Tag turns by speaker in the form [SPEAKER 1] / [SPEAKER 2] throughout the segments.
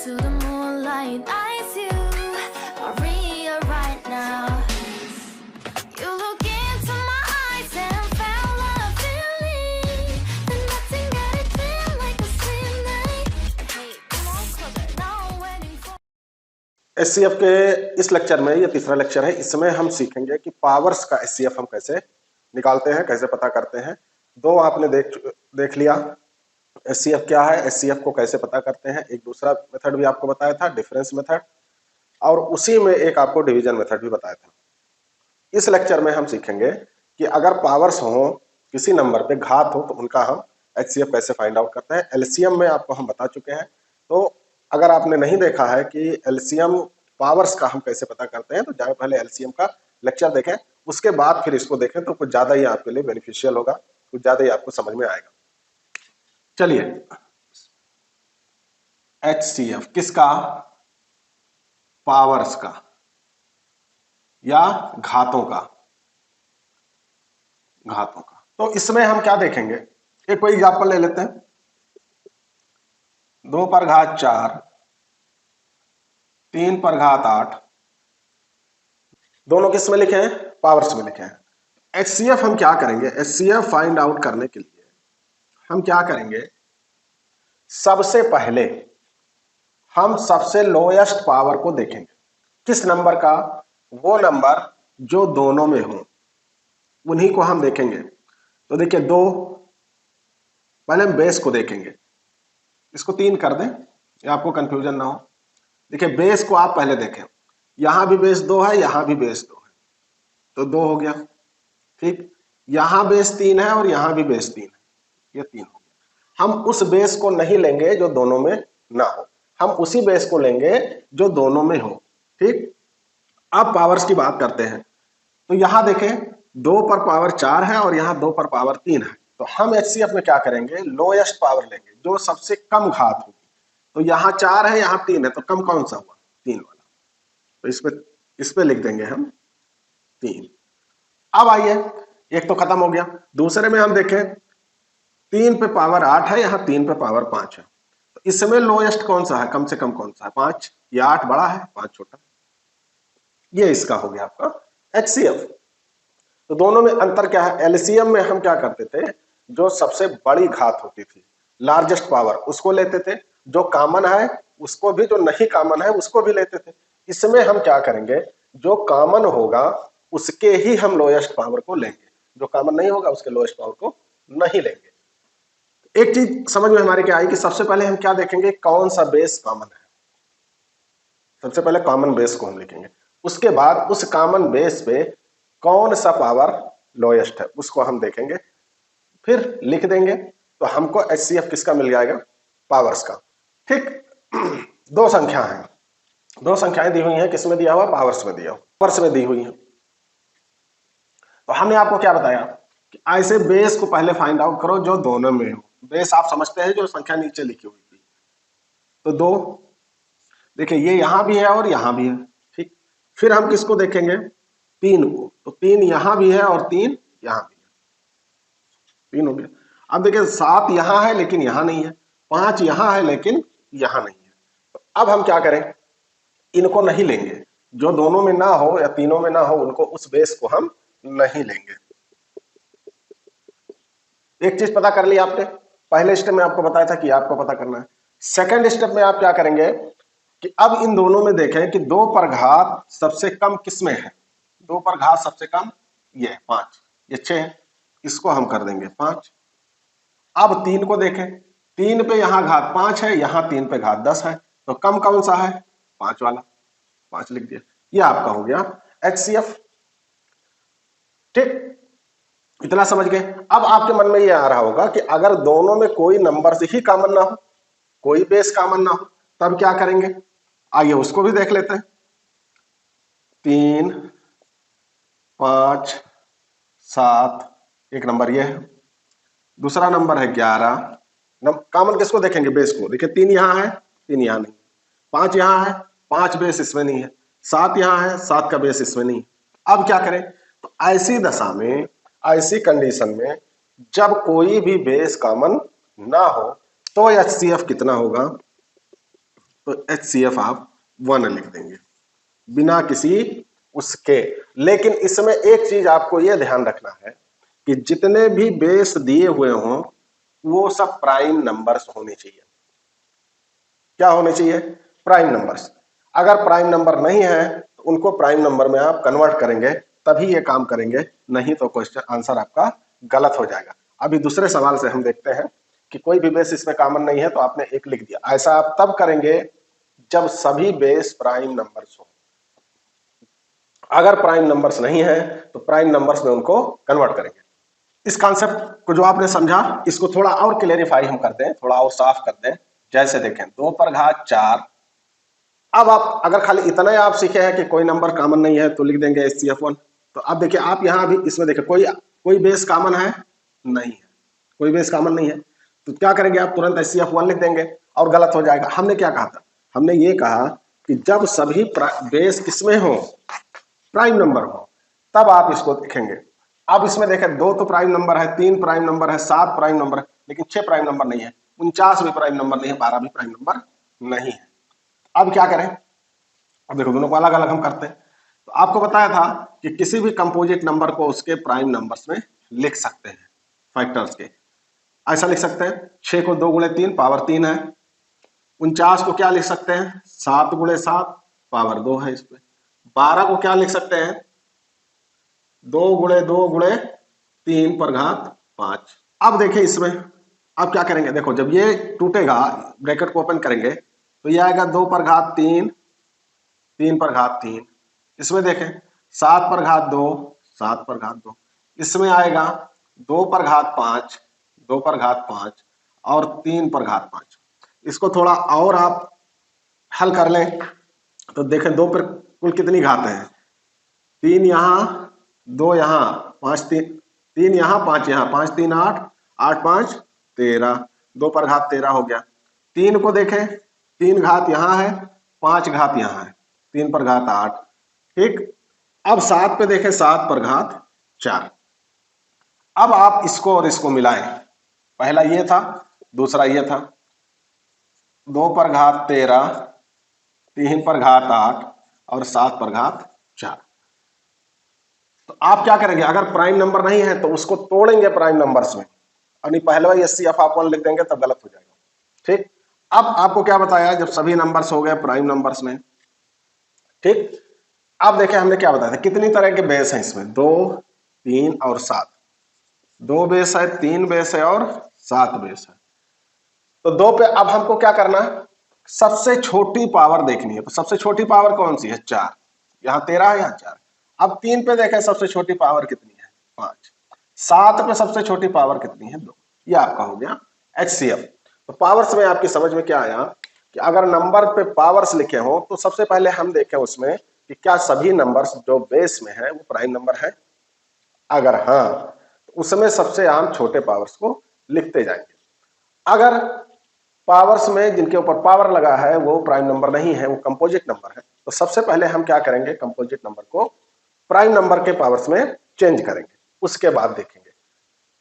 [SPEAKER 1] to the moonlight, eyes you, Maria right now. You look into my eyes and found what I'm feeling. Then nothing got it feel like a sweet night. Hey, come on closer, now waiting for.
[SPEAKER 2] HCF के इस lecture में, ये तीसरा lecture है, इसमें हम सीखेंगे कि पावर्स का एचसीएफ हम कैसे निकालते हैं, कैसे पता करते हैं। दो आपने देख लिया एचसीएफ क्या है, एचसीएफ को कैसे पता करते हैं। एक दूसरा मेथड भी आपको बताया था, डिफरेंस मेथड, और उसी में एक आपको डिवीजन मेथड भी बताया था। इस लेक्चर में हम सीखेंगे कि अगर पावर्स हो, किसी नंबर पे घात हो, तो उनका हम एचसीएफ कैसे फाइंड आउट करते हैं। एलसीएम में आपको हम बता चुके हैं, तो अगर आपने नहीं देखा है कि एलसीएम पावर्स का हम कैसे पता करते हैं, तो जाए पहले एलसीएम का लेक्चर देखें, उसके बाद फिर इसको देखें, तो कुछ ज्यादा ही आपके लिए बेनिफिशियल होगा, कुछ ज्यादा ही आपको समझ में आएगा। चलिए, एचसीएफ किसका? पावर्स का या घातों का। तो इसमें हम क्या देखेंगे, एक कोई एग्जांपल ले लेते हैं। 2 पर घात 4, 3 पर घात 8, दोनों किस में लिखे हैं? पावर्स में लिखे हैं। एचसीएफ हम क्या करेंगे, एचसीएफ फाइंड आउट करने के लिए हम क्या करेंगे, सबसे पहले हम सबसे लोएस्ट पावर को देखेंगे। किस नंबर का? वो नंबर जो दोनों में हो, उन्हीं को हम देखेंगे। तो देखिए, 2, पहले हम बेस को देखेंगे। इसको 3 कर दें, ये आपको कंफ्यूजन ना हो। देखिए, बेस को आप पहले देखें, यहां भी बेस 2 है, यहां भी बेस 2 है, तो 2 हो गया। ठीक, यहां बेस 3 है और यहां भी बेस 3 है, ये 3 हो गया। हम उस बेस को नहीं लेंगे जो दोनों में ना हो, हम उसी बेस को लेंगे जो दोनों में हो। ठीक, अब पावर्स की बात करते हैं। तो यहां देखें, 2 पर पावर 4 है और यहां 2 पर पावर 3 है, तो हम एचसीएफ में क्या करेंगे, लोएस्ट पावर लेंगे, जो सबसे कम घात होगी। तो यहां 4 है, यहां 3 है, तो कम कौन सा हुआ? 3 वाला। तो इस पे लिख देंगे हम 3। अब आइए, एक तो खत्म हो गया। दूसरे में हम देखें, 3 पे पावर 8 है, यहां 3 पे पावर 5 है, तो इसमें लोएस्ट कौन सा है, कम से कम कौन सा है? 5। ये 8 बड़ा है, 5 छोटा। ये इसका हो गया आपका एचसीएफ। तो दोनों में अंतर क्या है? एलसीएम में हम क्या करते थे, जो सबसे बड़ी घात होती थी, लार्जेस्ट पावर, उसको लेते थे। जो कॉमन है उसको भी, जो नहीं कॉमन है उसको भी लेते थे। इसमें हम क्या करेंगे, जो कॉमन होगा उसके ही हम लोएस्ट पावर को लेंगे, जो कॉमन नहीं होगा उसके लोएस्ट पावर को नहीं लेंगे। एक चीज समझ में हमारे क्या आई कि सबसे पहले हम क्या देखेंगे, कौन सा बेस कॉमन है। सबसे पहले कॉमन बेस को हम लिखेंगे, उसके बाद उस कॉमन बेस पे कौन सा पावर लोएस्ट है उसको हम देखेंगे, फिर लिख देंगे, तो हमको एचसीएफ किसका मिल जाएगा? पावर्स का। ठीक, 2 संख्या है, 2 संख्याएं दी हुई हैं, किसमें दिया हुआ? पावर्स में दिया हुआ, पावर्स में दी हुई है। तो हमने आपको क्या बताया कि ऐसे बेस को पहले फाइंड आउट करो जो दोनों में हो। बेस आप समझते हैं, जो संख्या नीचे लिखी हुई थी। तो 2, देखिए ये यहां भी है और यहां भी है। ठीक, फिर हम किसको देखेंगे? 3 को। तो 3 यहां भी है और 3 यहां भी है, 3 हो गया। अब देखिए, 7 यहां है लेकिन यहां नहीं है, 5 यहां है लेकिन यहां नहीं है। तो अब हम क्या करें, इनको नहीं लेंगे, जो दोनों में ना हो या तीनों में ना हो, उनको, उस बेस को हम नहीं लेंगे। एक चीज पता कर ली आपने, पहले स्टेप में आपको बताया था कि आपको पता करना है। सेकंड स्टेप में आप क्या करेंगे कि अब इन दोनों में देखें कि 2 पर घात सबसे कम किसमें है। 2 पर घात सबसे कम ये है 5, ये 6 है, इसको हम कर देंगे 5। अब 3 को देखें, 3 पे यहां घात 5 है, यहां 3 पे घात 10 है, तो कम कौन सा है? 5 वाला, 5 लिख दिया। ये आपका हो गया एचसीएफ। ठीक, इतना समझ गए। अब आपके मन में ये आ रहा होगा कि अगर दोनों में कोई नंबर से ही कॉमन ना हो, कोई बेस कॉमन ना हो, तब क्या करेंगे? आइए उसको भी देख लेते हैं। 3, 5, 7, एक नंबर ये है, दूसरा नंबर है 11। कॉमन किसको देखेंगे? बेस को। देखिए, 3 यहां है, 3 यहां नहीं, 5 यहां है, 5 बेस इसमें नहीं है, 7 यहां है, 7 का बेस इसमें नहीं। अब क्या करें? तो ऐसी दशा में, ऐसी कंडीशन में, जब कोई भी बेस कॉमन ना हो, तो एचसीएफ कितना होगा? तो HCF आप 1 लिख देंगे बिना किसी उसके। लेकिन इसमें एक चीज आपको यह ध्यान रखना है कि जितने भी बेस दिए हुए हों वो सब प्राइम नंबर्स होने चाहिए। क्या होने चाहिए? Prime numbers. अगर प्राइम नंबर नहीं है तो उनको प्राइम नंबर में आप कन्वर्ट करेंगे तभी ये काम करेंगे, नहीं तो क्वेश्चन आंसर आपका गलत हो जाएगा। अभी दूसरे सवाल से हम देखते हैं कि कोई भी बेस इसमें कॉमन नहीं है तो आपने 1 लिख दिया। ऐसा आप तब करेंगे जब सभी बेस प्राइम नंबर्स हो। अगर प्राइम नंबर्स नहीं है तो प्राइम नंबर्स में उनको कन्वर्ट करेंगे। इस कॉन्सेप्ट को जो आपने समझा इसको थोड़ा और क्लेरिफाई हम करते हैं, थोड़ा और साफ करते हैं। जैसे देखें 2 पर घात 4। अब आप अगर खाली इतना ही आप सीखे हैं कि कोई नंबर कॉमन नहीं है तो लिख देंगे HCF1। तो अब देखिए आप यहां भी इसमें देखिए कोई बेस कॉमन है नहीं है, कोई बेस कॉमन नहीं है तो क्या करेंगे आप तुरंत HCF1 लिख देंगे और गलत हो जाएगा। हमने क्या कहा था? हमने ये कहा कि जब सभी बेस किसमें हो, प्राइम नंबर हो, तब आप इसको लिखेंगे। अब इसमें देखें 2 तो प्राइम नंबर है, 3 प्राइम नंबर है, 7 प्राइम नंबर है, लेकिन 6 प्राइम नंबर नहीं है, 49 भी प्राइम नंबर नहीं है, 12 भी प्राइम नंबर नहीं है। अब क्या करें? अब देखो दोनों को अलग अलग हम करते हैं। तो आपको बताया था कि किसी भी कंपोजिट नंबर को उसके प्राइम नंबर्स में लिख सकते हैं फैक्टर्स के। ऐसा लिख सकते हैं 6 को 2 गुणे 3 पावर 3 है। 49 को क्या लिख सकते हैं 7 गुणे 7 पावर 2 है। इस पे 12 को क्या लिख सकते हैं 2 गुणे 2 गुणे 3 पर घात 5। अब देखिए इसमें अब क्या करेंगे, देखो जब ये टूटेगा ब्रैकेट को ओपन करेंगे तो ये आएगा 2 पर घात 3 3 पर घात 3। इसमें देखें 7 पर घात 2 7 पर घात 2। इसमें आएगा 2 पर घात 5 2 पर घात 5 और 3 पर घात 5। इसको थोड़ा और आप हल कर लें तो देखें 2 पर कुल कितनी घात है 3 यहाँ 2 यहाँ 5 3 यहाँ 5 यहाँ 5 3 8 8 5 13 2 पर घात 13 हो गया। 3 को देखें 3 घात यहाँ है 5 घात यहाँ है 3 पर घात 8। ठीक। अब 7 पे देखें 7 पर घात 4। अब आप इसको और इसको मिलाएं, पहला ये था दूसरा ये था 2 पर घात 13 3 पर घात 8 और 7 पर घात 4। तो आप क्या करेंगे अगर प्राइम नंबर नहीं है तो उसको तोड़ेंगे प्राइम नंबर्स में और नहीं पहले वाली HCF1 लिख देंगे तब गलत हो जाएगा। ठीक। अब आपको क्या बताया जब सभी नंबर्स हो गए प्राइम नंबर्स में। ठीक। अब देखें हमने क्या बताया था कितनी तरह के बेस हैं इसमें 2 3 और 7। 2 बेस है 3 बेस है और 7 बेस है। तो 2 पे अब हमको क्या करना है सबसे छोटी पावर देखनी है। तो सबसे छोटी पावर कौन सी है 4। यहाँ 13 है यहाँ 4। अब 3 पे देखें सबसे छोटी पावर कितनी है 5। 7 पे सबसे छोटी पावर कितनी है 2। ये आपका हो गया HCF। तो पावर्स में आपकी समझ में क्या आया कि अगर नंबर पे पावर्स लिखे हो तो सबसे पहले हम देखें उसमें कि क्या सभी नंबर्स जो बेस में है वो प्राइम नंबर है। अगर हाँ तो उसमें सबसे आम छोटे पावर्स को लिखते जाएंगे। अगर पावर्स में जिनके ऊपर पावर लगा है वो प्राइम नंबर नहीं है वो कंपोजिट नंबर है तो सबसे पहले हम क्या करेंगे कंपोजिट नंबर को प्राइम नंबर के पावर्स में चेंज करेंगे, उसके बाद देखेंगे।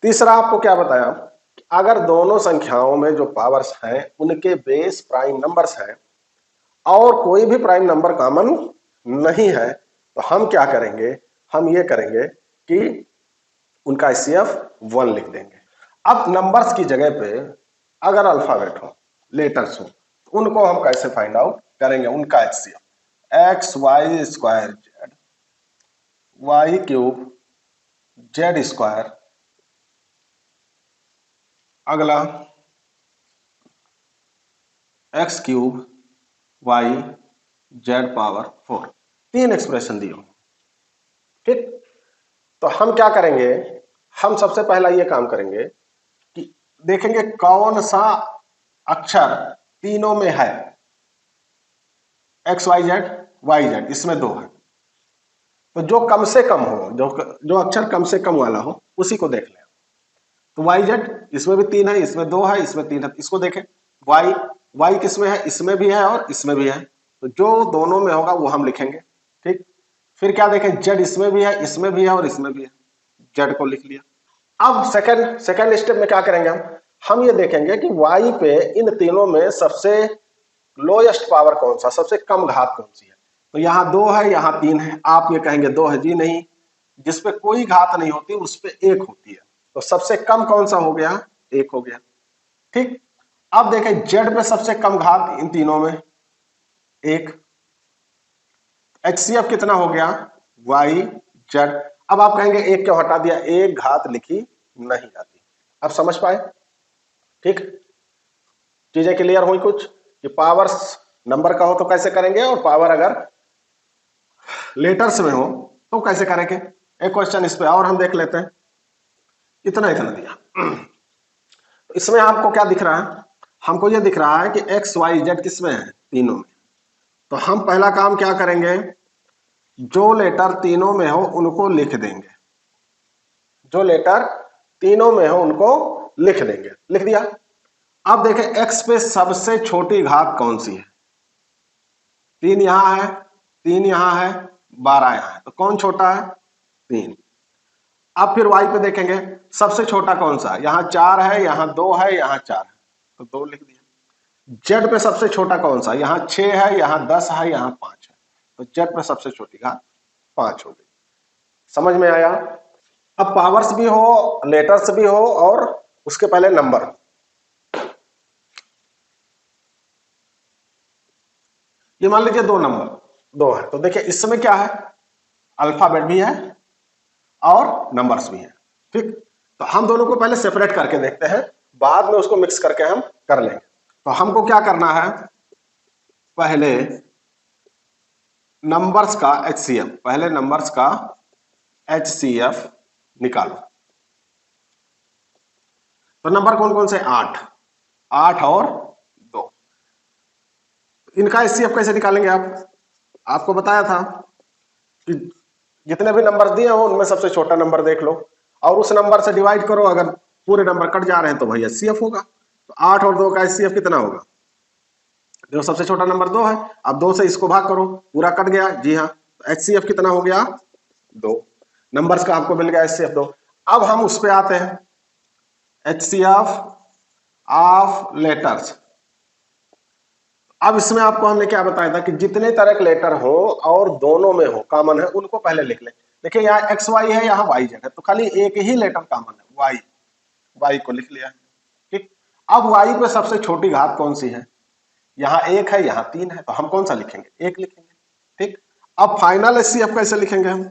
[SPEAKER 2] तीसरा आपको क्या बताया कि अगर दोनों संख्याओं में जो पावर्स हैं उनके बेस प्राइम नंबर्स हैं और कोई भी प्राइम नंबर कॉमन नहीं है तो हम क्या करेंगे हम ये करेंगे कि उनका HCF1 लिख देंगे। अब नंबर्स की जगह पे अगर अल्फाबेट हो लेटर्स हो तो उनको हम कैसे फाइंड आउट करेंगे उनका HCF x y square z y cube z square. अगला x cube y z power 4। 3 expression दी हो। ठीक। तो हम क्या करेंगे हम सबसे पहला ये काम करेंगे कि देखेंगे कौन सा अक्षर तीनों में है x y z इसमें 2 है तो जो कम से कम हो जो अक्षर कम से कम वाला हो उसी को देख लें। तो YZ इसमें भी 3 है इसमें 2 है इसमें 3 है। इसको देखें y किसमें है इसमें भी है और इसमें भी है तो जो दोनों में होगा वो हम लिखेंगे। ठीक। फिर क्या देखें Z इसमें भी है इसमें भी है और इसमें भी है Z को लिख लिया। अब सेकंड स्टेप में क्या करेंगे हम ये देखेंगे कि Y पे इन तीनों में सबसे लोएस्ट पावर कौन सा, सबसे कम घात कौन सी है। तो यहाँ 2 है, यहाँ 3 है। आप ये कहेंगे 2 है जी, नहीं, जिसपे कोई घात नहीं होती उस पे 1 होती है। तो सबसे कम कौन सा हो गया, 1 हो गया। ठीक, अब देखें जेड पे सबसे कम घात इन तीनों में 1। HCF कितना हो गया, वाई जेड। अब आप कहेंगे 1 क्यों हटा दिया, 1 घात लिखी नहीं जाती। अब समझ पाए, ठीक, चीजें क्लियर हुई कुछ कि पावर्स नंबर का हो तो कैसे करेंगे, और पावर अगर लेटर्स में हो तो कैसे करेंगे। एक क्वेश्चन इस पे और हम देख लेते हैं। इतना इतना दिया, इसमें आपको क्या दिख रहा है, हमको ये दिख रहा है कि एक्स वाई जेड किसमें है, तीनों में। तो हम पहला काम क्या करेंगे, जो लेटर तीनों में हो उनको लिख देंगे, जो लेटर तीनों में हो उनको लिख देंगे। लिख दिया। अब देखें एक्स पे सबसे छोटी घात कौन सी है, 3 यहां है, 3 यहां है, 12 यहां है, तो कौन छोटा है, 3। अब फिर वाई पे देखेंगे सबसे छोटा कौन सा, यहां 4 है, यहां 2 है, यहां 4 है, तो 2 लिख दिया। जेड पे सबसे छोटा कौन सा, यहां 6 है, यहां 10 है, यहां 5 है, तो जेड पे सबसे छोटी घात 5 हो गई। समझ में आया। अब पावर्स भी हो, लेटर्स भी हो, और उसके पहले नंबर। ये मान लीजिए 2 नंबर 2 है, तो देखिए इसमें क्या है, अल्फाबेट भी है और नंबर्स भी है। ठीक, तो हम दोनों को पहले सेपरेट करके देखते हैं, बाद में उसको मिक्स करके हम कर लेंगे। तो हमको क्या करना है, पहले नंबर्स का HCF, पहले नंबर्स का HCF निकालो। तो नंबर कौन कौन से, 8 और 2। इनका HCF कैसे निकालेंगे आप, आपको बताया था कि जितने भी नंबर दिए हो उनमें सबसे छोटा नंबर देख लो और उस नंबर से डिवाइड करो, अगर पूरे नंबर कट जा रहे हैं तो भाई HCF होगा। तो 8 और 2 का HCF कितना होगा, देखो सबसे छोटा नंबर 2 है, अब 2 से इसको भाग करो, पूरा कट गया, जी हाँ, तो HCF कितना हो गया, 2। नंबर्स का आपको मिल गया HCF 2। अब हम उस पे आते हैं, HCF ऑफ लेटर्स। अब इसमें आपको हमने क्या बताया था कि जितने तरह के लेटर हो और दोनों में हो, कॉमन है, उनको पहले लिख ले। देखिए यहाँ एक्स वाई है, यहाँ वाई जेड है, तो खाली एक ही लेटर कॉमन है, वाई, वाई को लिख लिया। ठीक, अब वाई पे सबसे छोटी घात कौन सी है, यहाँ 1 है, यहाँ 3 है, तो हम कौन सा लिखेंगे, 1 लिखेंगे। ठीक, अब फाइनल HCF कैसे लिखेंगे हम,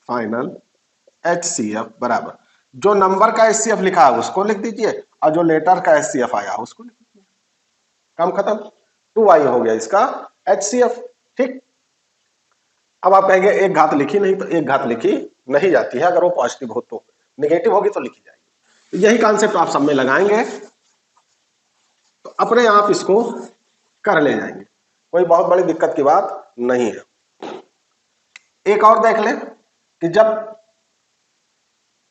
[SPEAKER 2] फाइनल HCF बराबर जो नंबर का HCF लिखा है उसको लिख दीजिए और जो लेटर का HCF आया उसको लिख दीजिए, काम खत्म। 2y हो गया इसका HCF। ठीक, अब आप कहेंगे 1 घात लिखी नहीं, तो 1 घात लिखी नहीं जाती है, अगर वो पॉजिटिव हो तो, नेगेटिव होगी तो लिखी जाएगी। यही कॉन्सेप्ट आप सब में लगाएंगे तो अपने आप इसको कर ले जाएंगे, कोई बहुत बड़ी दिक्कत की बात नहीं है। एक और देख लें कि जब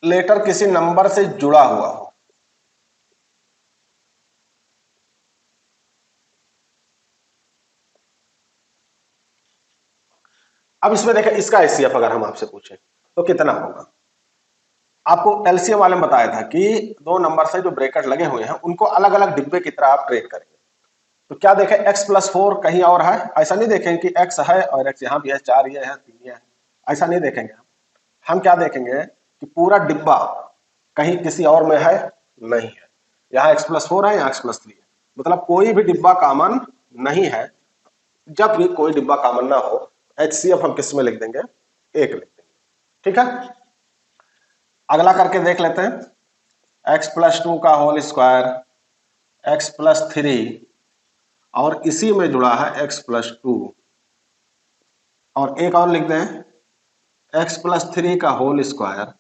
[SPEAKER 2] लेटर किसी नंबर से जुड़ा हुआ हो, अब इसमें देखें इसका HCF अगर हम आपसे पूछें तो कितना होगा। आपको LCM वाले में बताया था कि 2 नंबर से जो ब्रैकेट लगे हुए हैं उनको अलग अलग डिब्बे की तरह आप ट्रेड करेंगे। तो क्या देखें x+4 कहीं और है, ऐसा नहीं देखेंगे कि x है और x यहाँ भी है, 4 ये है, 3 ये है, ऐसा नहीं देखेंगे। हम क्या देखेंगे कि पूरा डिब्बा कहीं किसी और में है, नहीं है, यहाँ x+4 है, यहाँ x+3 है, मतलब कोई भी डिब्बा कॉमन नहीं है। जब भी कोई डिब्बा कॉमन ना हो HCF हम किस में लिख देंगे, 1 लिख देंगे। ठीक है, अगला करके देख लेते हैं, x+2 का होल स्क्वायर, x+3 और इसी में जुड़ा है x+2 और एक और लिख दें x+3 का होल स्क्वायर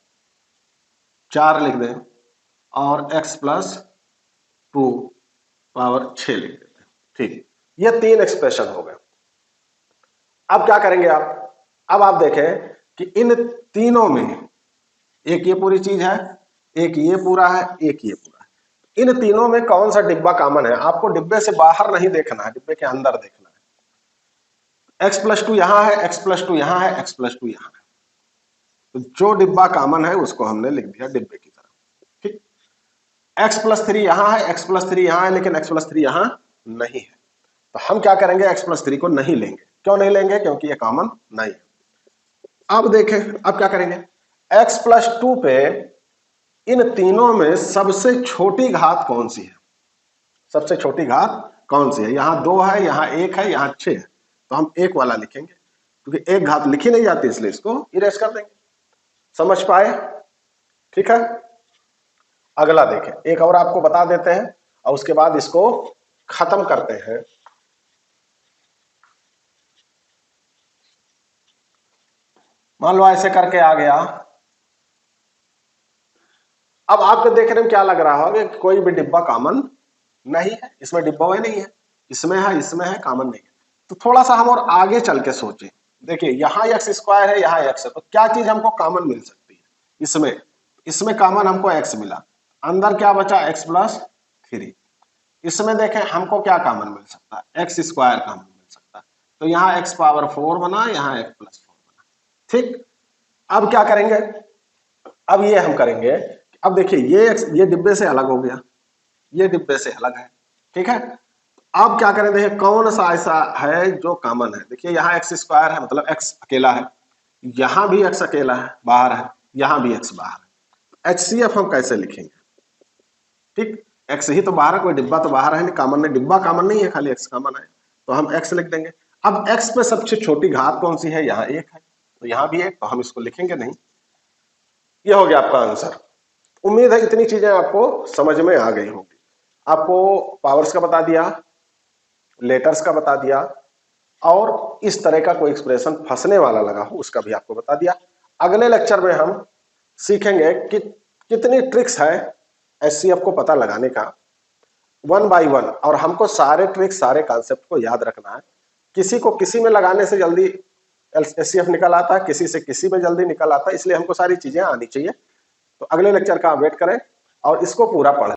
[SPEAKER 2] 4 लिख दें और x+2 पावर 6 लिख देते हैं। ठीक, ये 3 एक्सप्रेशन हो गए। अब क्या करेंगे आप, अब आप देखें कि इन तीनों में एक ये पूरी चीज है, एक ये पूरा है, एक ये पूरा है, इन तीनों में कौन सा डिब्बा कॉमन है। आपको डिब्बे से बाहर नहीं देखना है, डिब्बे के अंदर देखना है। x+2 यहां है, x+2 यहां है, x+2 यहां है, तो जो डिब्बा कॉमन है उसको हमने लिख दिया डिब्बे की तरह। ठीक, x+3 यहां है, x+3 यहां है, लेकिन x+3 यहां नहीं है, तो हम क्या करेंगे, x+3 को नहीं लेंगे। क्यों नहीं लेंगे, क्योंकि ये कॉमन नहीं है। अब देखें, अब क्या करेंगे, x+2 पे इन तीनों में सबसे छोटी घात कौन सी है, सबसे छोटी घात कौन सी है। यहां 2 है, यहां 1 है, यहां 6 है, तो हम 1 वाला लिखेंगे, क्योंकि एक घात लिखी नहीं जाती इसलिए इसको इरेज कर देंगे। समझ पाए, ठीक है। अगला देखें, एक और आपको बता देते हैं और उसके बाद इसको खत्म करते हैं। मान लो ऐसे करके आ गया। अब आपको देखने में क्या लग रहा होगा कि कोई भी डिब्बा कॉमन नहीं है, इसमें डिब्बा हुआ नहीं है, इसमें है, कॉमन नहीं है। तो थोड़ा सा हम और आगे चल के सोचें। देखिए यहाँ x² है, यहाँ x है, तो क्या चीज हमको कॉमन मिल सकती है, इसमें कॉमन हमको x मिला, अंदर क्या बचा, x+3। इसमें देखें हमको क्या कॉमन मिल सकता है, x² कॉमन मिल सकता है, तो यहाँ x⁴ बना, यहाँ x+4 बना। ठीक, अब क्या करेंगे, अब ये हम करेंगे, अब देखिए ये डिब्बे से अलग हो गया, ये डिब्बे से अलग है, ठीक है। अब क्या करें, देखिए कौन सा ऐसा है जो कॉमन है। देखिए यहाँ x² है, मतलब x अकेला है, यहां भी x अकेला है, बाहर है, यहां भी x बाहर है। HCF हम कैसे लिखेंगे, ठीक, x ही तो बाहर है, कोई डिब्बा तो बाहर है नहीं, कॉमन नहीं, डिब्बा कॉमन नहीं है, खाली x कॉमन है, तो हम x लिख देंगे। अब x पे सबसे छोटी घात कौन सी है, यहाँ 1 है, तो यहाँ भी 1, तो हम इसको लिखेंगे नहीं। ये हो गया आपका आंसर। उम्मीद है इतनी चीजें आपको समझ में आ गई होंगी। आपको पावर्स का बता दिया, लेटर्स का बता दिया, और इस तरह का कोई एक्सप्रेशन फंसने वाला लगा हो उसका भी आपको बता दिया। अगले लेक्चर में हम सीखेंगे कि कितनी ट्रिक्स है HCF को पता लगाने का, 1 by 1, और हमको सारे ट्रिक्स, सारे कॉन्सेप्ट को याद रखना है। किसी को किसी में लगाने से जल्दी HCF निकल आता है, किसी से किसी में जल्दी निकल आता है, इसलिए हमको सारी चीजें आनी चाहिए। तो अगले लेक्चर का वेट करें और इसको पूरा पढ़ें।